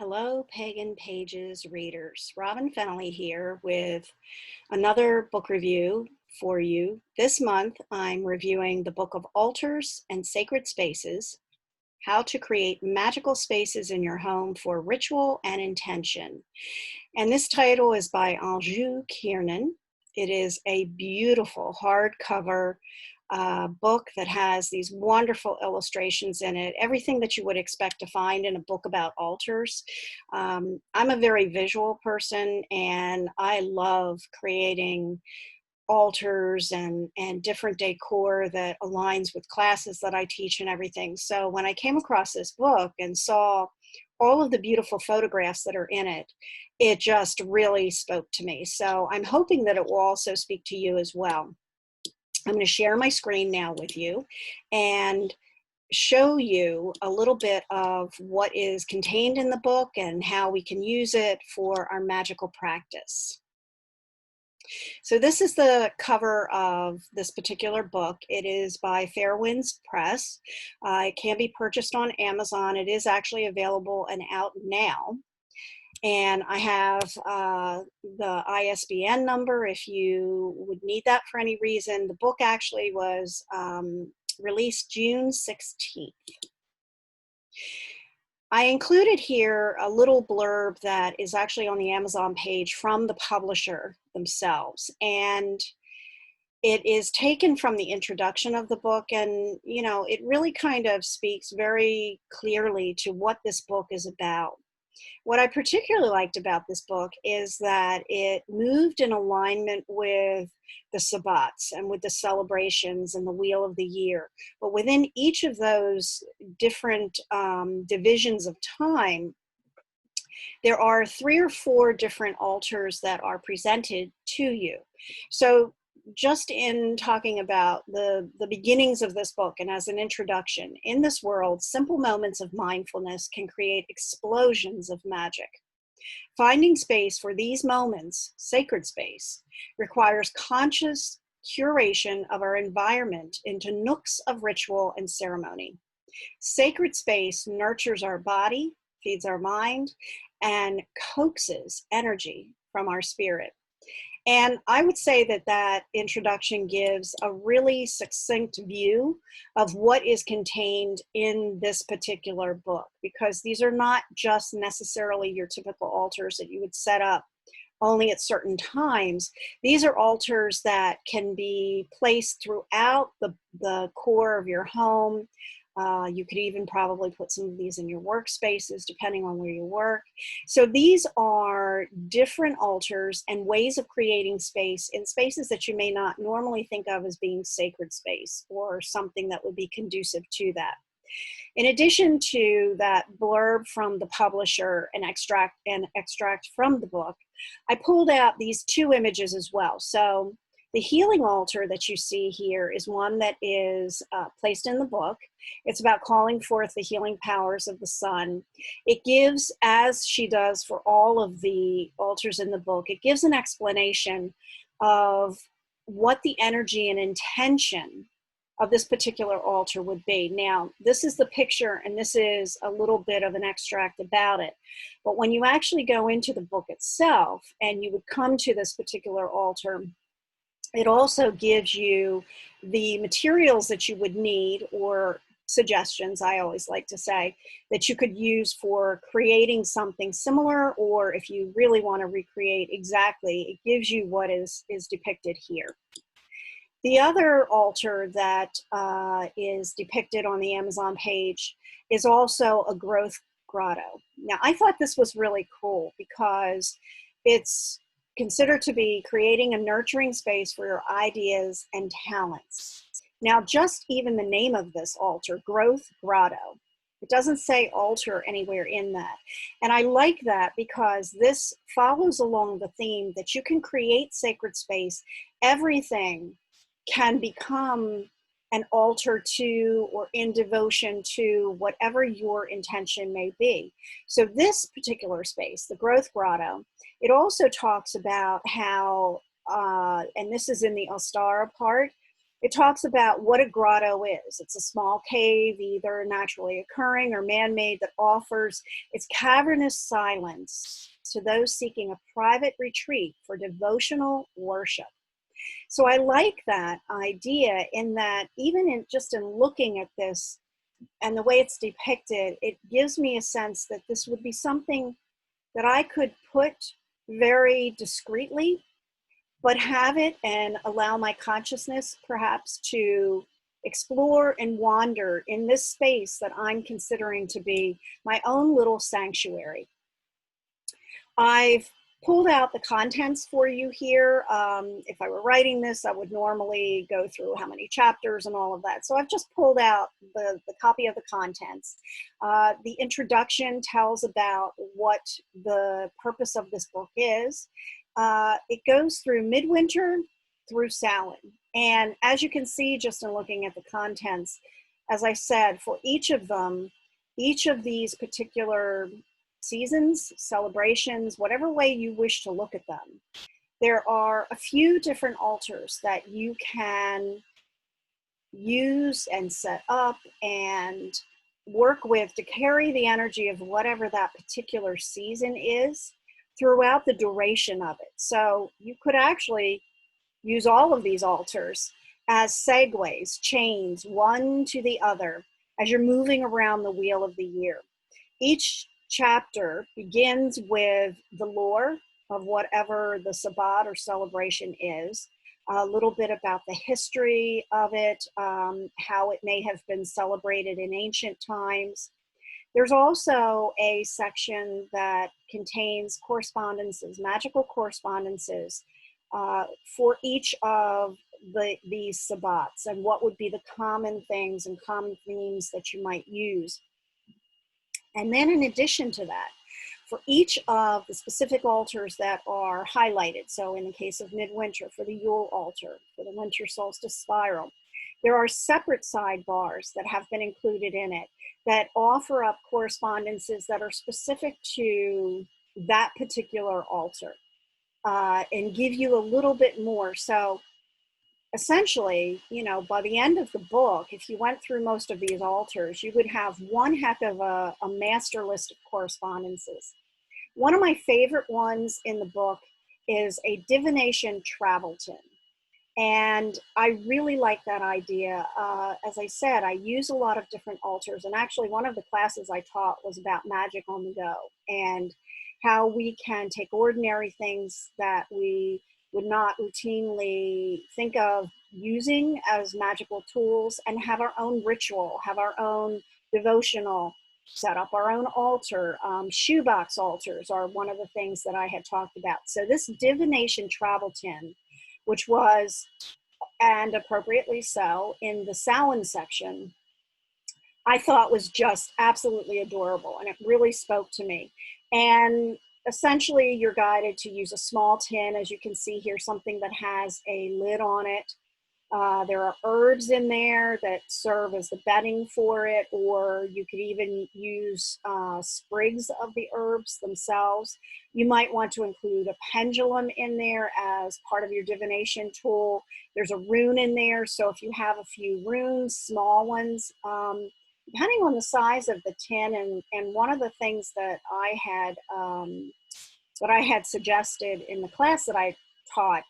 Hello, Pagan Pages readers. Robin Fennelly here with another book review for you. This month, I'm reviewing the book of Altars and Sacred Spaces, How to Create Magical Spaces in Your Home for Ritual and Intention. And this title is by Anjou Kiernan. It is a beautiful hardcover book that has these wonderful illustrations in it, everything that you would expect to find in a book about altars. I'm a very visual person, and I love creating altars and different decor that aligns with classes that I teach and everything. So when I came across this book and saw all of the beautiful photographs that are in it, it just really spoke to me. So I'm hoping that it will also speak to you as well. I'm going to share my screen now with you and show you a little bit of what is contained in the book and how we can use it for our magical practice. So this is the cover of this particular book. It is by Fairwinds Press. It can be purchased on Amazon. It is actually available and out now. And I have the ISBN number if you would need that for any reason. The book actually was released June 16th. I included here a little blurb that is actually on the Amazon page from the publisher themselves. And it is taken from the introduction of the book, and it really kind of speaks very clearly to what this book is about. What I particularly liked about this book is that it moved in alignment with the Sabbats and with the celebrations and the Wheel of the Year. But within each of those different divisions of time, there are 3 or 4 different altars that are presented to you. So just in talking about the beginnings of this book and as an introduction, in this world, simple moments of mindfulness can create explosions of magic. Finding space for these moments, sacred space, requires conscious curation of our environment into nooks of ritual and ceremony. Sacred space nurtures our body, feeds our mind, and coaxes energy from our spirit. And I would say that that introduction gives a really succinct view of what is contained in this particular book, because these are not just necessarily your typical altars that you would set up only at certain times. These are altars that can be placed throughout the core of your home. You could even probably put some of these in your workspaces, depending on where you work. So these are different altars and ways of creating space in spaces that you may not normally think of as being sacred space or something that would be conducive to that. In addition to that blurb from the publisher and extract from the book, I pulled out these 2 images as well. So the healing altar that you see here is one that is placed in the book. It's about calling forth the healing powers of the sun. It gives, as she does for all of the altars in the book, it gives an explanation of what the energy and intention of this particular altar would be. Now, this is the picture, and this is a little bit of an extract about it. But when you actually go into the book itself and you would come to this particular altar, it also gives you the materials that you would need, or suggestions, I always like to say, that you could use for creating something similar, or if you really want to recreate exactly, it gives you what is depicted here. The other altar that is depicted on the Amazon page is also a growth grotto. Now, I thought this was really cool because it's considered to be creating a nurturing space for your ideas and talents. Now, just even the name of this altar, Growth Grotto, it doesn't say altar anywhere in that. And I like that because this follows along the theme that you can create sacred space. Everything can become an altar to, or in devotion to, whatever your intention may be. So this particular space, the Growth Grotto, it also talks about how, and this is in the Ostara part, It talks about what a grotto is. It's a small cave, either naturally occurring or man-made, that offers its cavernous silence to those seeking a private retreat for devotional worship. So I like that idea, in that even in just in looking at this and the way it's depicted, it gives me a sense that this would be something that I could put very discreetly, but have it and allow my consciousness perhaps to explore and wander in this space that I'm considering to be my own little sanctuary. I've pulled out the contents for you here. If I were writing this, I would normally go through how many chapters and all of that. So I've just pulled out the copy of the contents. The introduction tells about what the purpose of this book is. It goes through midwinter through Samhain. And as you can see, just in looking at the contents, as I said, for each of them, each of these particular seasons, celebrations, whatever way you wish to look at them, there are a few different altars that you can use and set up and work with to carry the energy of whatever that particular season is throughout the duration of it. So you could actually use all of these altars as segues, chains, one to the other, as you're moving around the wheel of the year. Each chapter begins with the lore of whatever the Sabbat or celebration is, a little bit about the history of it, how it may have been celebrated in ancient times. There's also a section that contains correspondences, magical correspondences, for each of these sabbats, and what would be the common things and common themes that you might use. And then in addition to that, for each of the specific altars that are highlighted, so in the case of midwinter, for the Yule altar, for the winter solstice spiral, there are separate sidebars that have been included in it that offer up correspondences that are specific to that particular altar, and give you a little bit more. So essentially, you know, by the end of the book, if you went through most of these altars, you would have one heck of a master list of correspondences. One of my favorite ones in the book is a Divination Travel Tin. And I really like that idea. As I said, I use a lot of different altars. And actually, one of the classes I taught was about magic on the go, and how we can take ordinary things that we would not routinely think of using as magical tools, and have our own ritual, have our own devotional, set up our own altar. Shoebox altars are one of the things that I had talked about. So this Divination Travel Tin, which was, and appropriately so, in the Samhain section, I thought was just absolutely adorable, and it really spoke to me. And essentially, you're guided to use a small tin, as you can see here, something that has a lid on it. There are herbs in there that serve as the bedding for it, or you could even use sprigs of the herbs themselves. You might want to include a pendulum in there as part of your divination tool. There's a rune in there, so if you have a few runes, small ones, depending on the size of the tin, and one of the things that I had suggested in the class that I taught,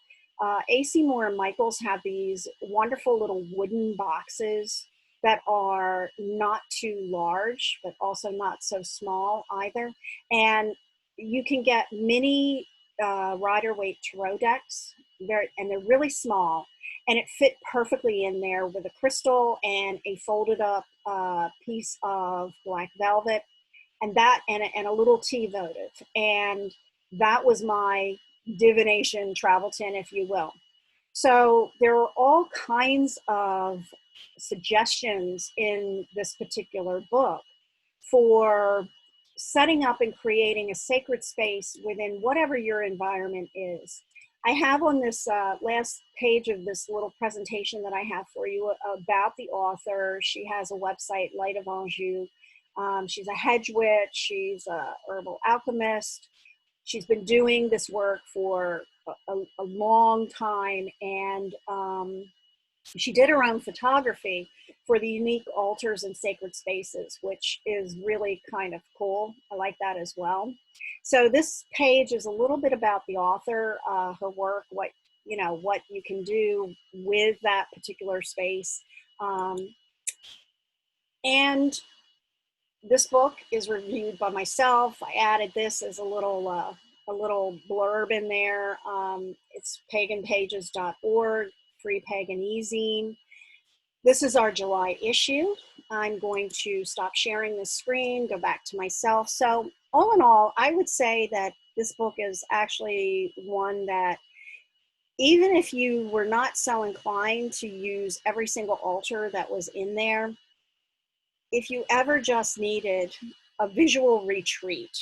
AC Moore and Michaels have these wonderful little wooden boxes that are not too large, but also not so small either. And you can get mini rider weight tarot decks, and they're really small, and it fit perfectly in there with a crystal and a folded up piece of black velvet, and that, and a little tea votive. And that was my divination travel tin, if you will. So there are all kinds of suggestions in this particular book for setting up and creating a sacred space within whatever your environment is. I have on this last page of this little presentation that I have for you about the author. She has a website, Light of Anjou. She's a hedge witch. She's a herbal alchemist. She's been doing this work for a long time, and She did her own photography for the unique altars and sacred spaces, which is really kind of cool. I like that as well. So this page is a little bit about the author, her work, what what you can do with that particular space. And this book is reviewed by myself. I added this as a little blurb in there. It's paganpages.org, free pagan e-zine. This is our July issue. I'm going to stop sharing this screen, go back to myself. So all in all, I would say that this book is actually one that, even if you were not so inclined to use every single altar that was in there, if you ever just needed a visual retreat,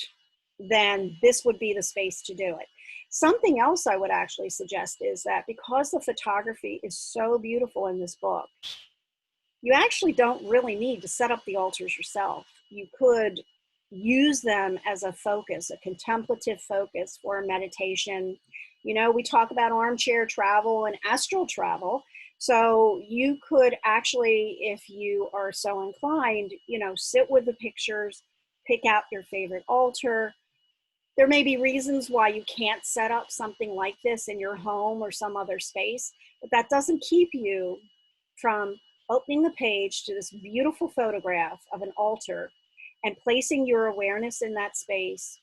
then this would be the space to do it. Something else I would actually suggest is that because the photography is so beautiful in this book, you actually don't really need to set up the altars yourself. You could use them as a focus, a contemplative focus for a meditation. You know, we talk about armchair travel and astral travel. So you could actually, if you are so inclined, you know, sit with the pictures, pick out your favorite altar. There may be reasons why you can't set up something like this in your home or some other space, but that doesn't keep you from opening the page to this beautiful photograph of an altar and placing your awareness in that space,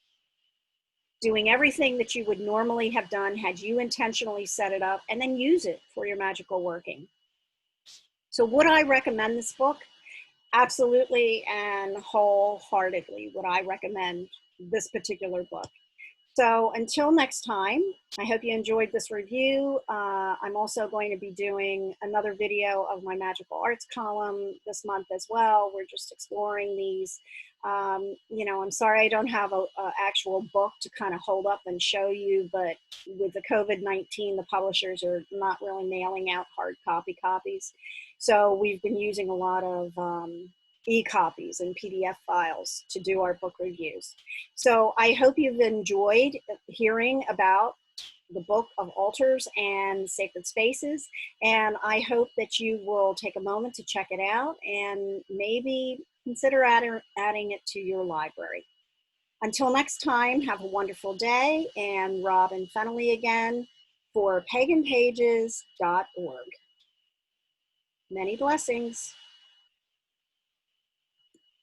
doing everything that you would normally have done had you intentionally set it up, and then use it for your magical working. So would I recommend this book? Absolutely and wholeheartedly would I recommend this particular book. So until next time, I hope you enjoyed this review. I'm also going to be doing another video of my magical arts column this month as well. We're just exploring these. You know, I'm sorry I don't have a actual book to kind of hold up and show you, but with the COVID-19, the publishers are not really nailing out hard copy copies. So we've been using a lot of e-copies and PDF files to do our book reviews. So I hope you've enjoyed hearing about the book of altars and sacred spaces, and I hope that you will take a moment to check it out and maybe consider adding it to your library. Until next time, have a wonderful day, and Robin Fennelly again for paganpages.org. Many blessings.